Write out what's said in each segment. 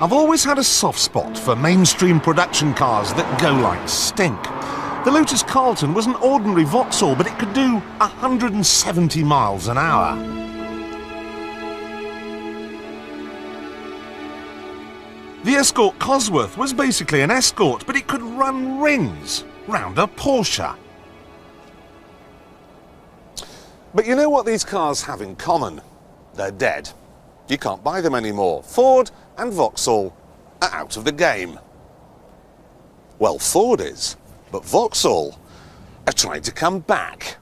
I've always had a soft spot for mainstream production cars that go like stink. The Lotus Carlton was an ordinary Vauxhall, but it could do 170 miles an hour. The escort Cosworth was basically an escort, but it could run rings round a Porsche. But you know what these cars have in common? They're dead. You can't buy them anymore. Ford and Vauxhall are out of the game. Well, Ford is, but Vauxhall are trying to come back.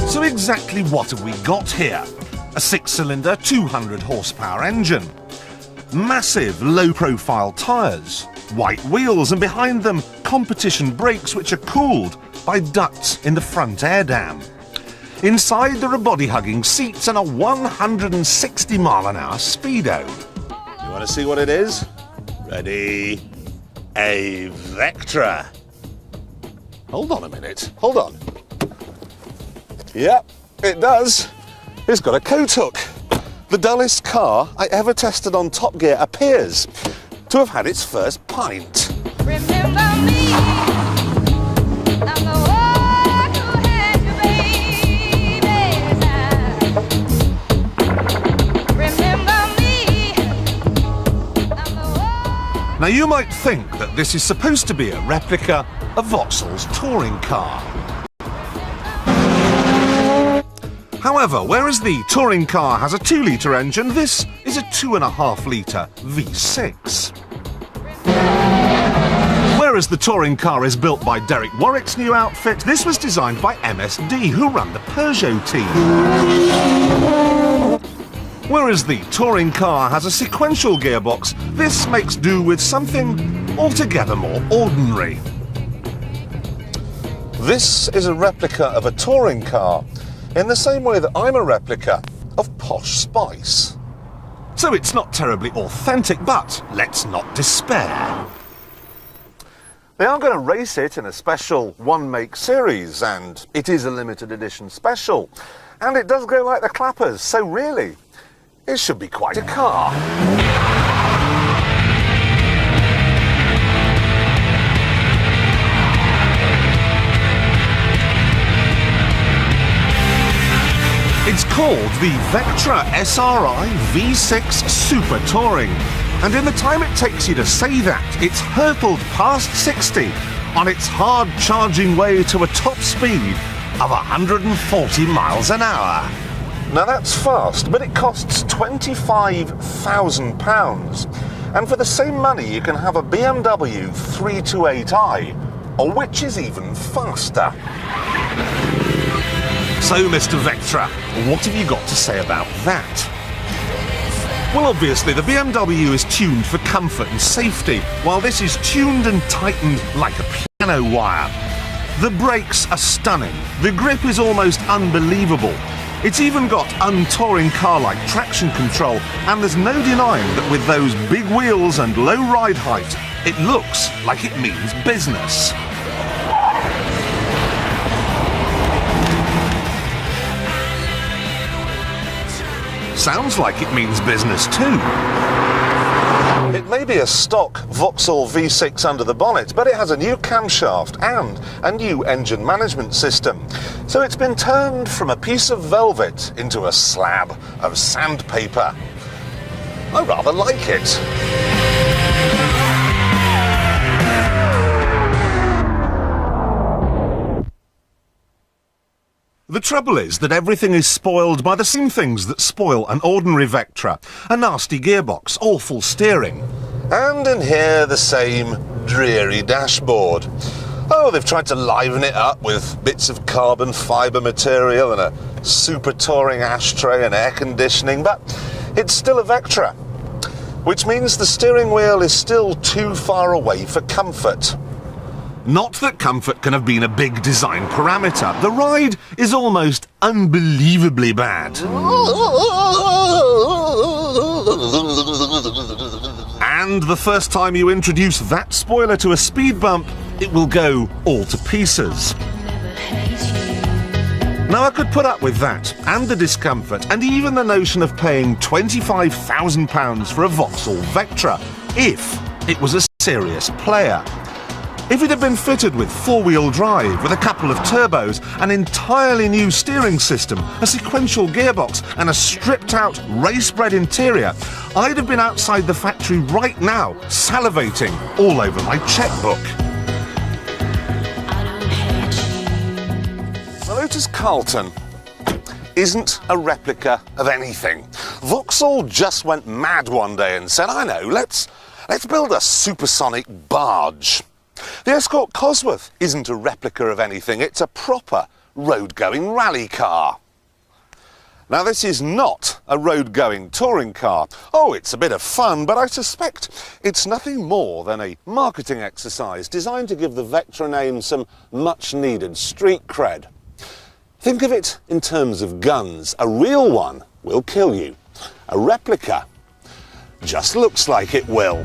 So exactly what have we got here? A 6-cylinder, 200 horsepower engine. Massive low-profile tyres. White wheels, and behind them competition brakes which are cooled by ducts in the front air dam. Inside there are body-hugging seats and a 160 mile an hour speedo. You want to see what it is? Ready? A Vectra. Hold on a minute, hold on. Yep, it does. It's got a coat hook. The dullest car I ever tested on Top Gear appears to have had its first pint. Remember me, I'm the one who had you, baby. Remember me, I'm the one. Now you might think that this is supposed to be a replica of Vauxhall's touring car. However, whereas the touring car has a 2-litre engine, this is a 2.5-litre V6. Whereas the touring car is built by Derek Warwick's new outfit, this was designed by MSD, who run the Peugeot team. Whereas the touring car has a sequential gearbox, this makes do with something altogether more ordinary. This is a replica of a touring car, in the same way that I'm a replica of Posh Spice. So it's not terribly authentic, but let's not despair. They are going to race it in a special one-make series, and it is a limited edition special. And it does go like the clappers, so really, it should be quite a car. It's called the Vectra SRI V6 Super Touring, and in the time it takes you to say that, it's hurtled past 60 on its hard-charging way to a top speed of 140 miles an hour. Now that's fast, but it costs £25,000, and for the same money you can have a BMW 328i, or which is even faster. So, Mr. Vectra, what have you got to say about that? Well, obviously, the BMW is tuned for comfort and safety, while this is tuned and tightened like a piano wire. The brakes are stunning. The grip is almost unbelievable. It's even got untouring car-like traction control, and there's no denying that with those big wheels and low ride height, it looks like it means business. Sounds like it means business too. It may be a stock Vauxhall V6 under the bonnet, but it has a new camshaft and a new engine management system. So it's been turned from a piece of velvet into a slab of sandpaper. I rather like it. The trouble is that everything is spoiled by the same things that spoil an ordinary Vectra. A nasty gearbox, awful steering. And in here, the same dreary dashboard. Oh, they've tried to liven it up with bits of carbon fibre material and a super touring ashtray and air conditioning, but it's still a Vectra, which means the steering wheel is still too far away for comfort. Not that comfort can have been a big design parameter. The ride is almost unbelievably bad. And the first time you introduce that spoiler to a speed bump, it will go all to pieces. Now, I could put up with that, and the discomfort, and even the notion of paying £25,000 for a Vauxhall Vectra, if it was a serious player. If it had been fitted with four-wheel drive, with a couple of turbos, an entirely new steering system, a sequential gearbox, and a stripped-out, race-bred interior, I'd have been outside the factory right now, salivating all over my checkbook. The Lotus Carlton isn't a replica of anything. Vauxhall just went mad one day and said, I know, let's build a supersonic barge. The escort Cosworth isn't a replica of anything, it's a proper road-going rally car. Now, this is not a road-going touring car. Oh, it's a bit of fun, but I suspect it's nothing more than a marketing exercise designed to give the Vectra name some much-needed street cred. Think of it in terms of guns. A real one will kill you. A replica just looks like it will.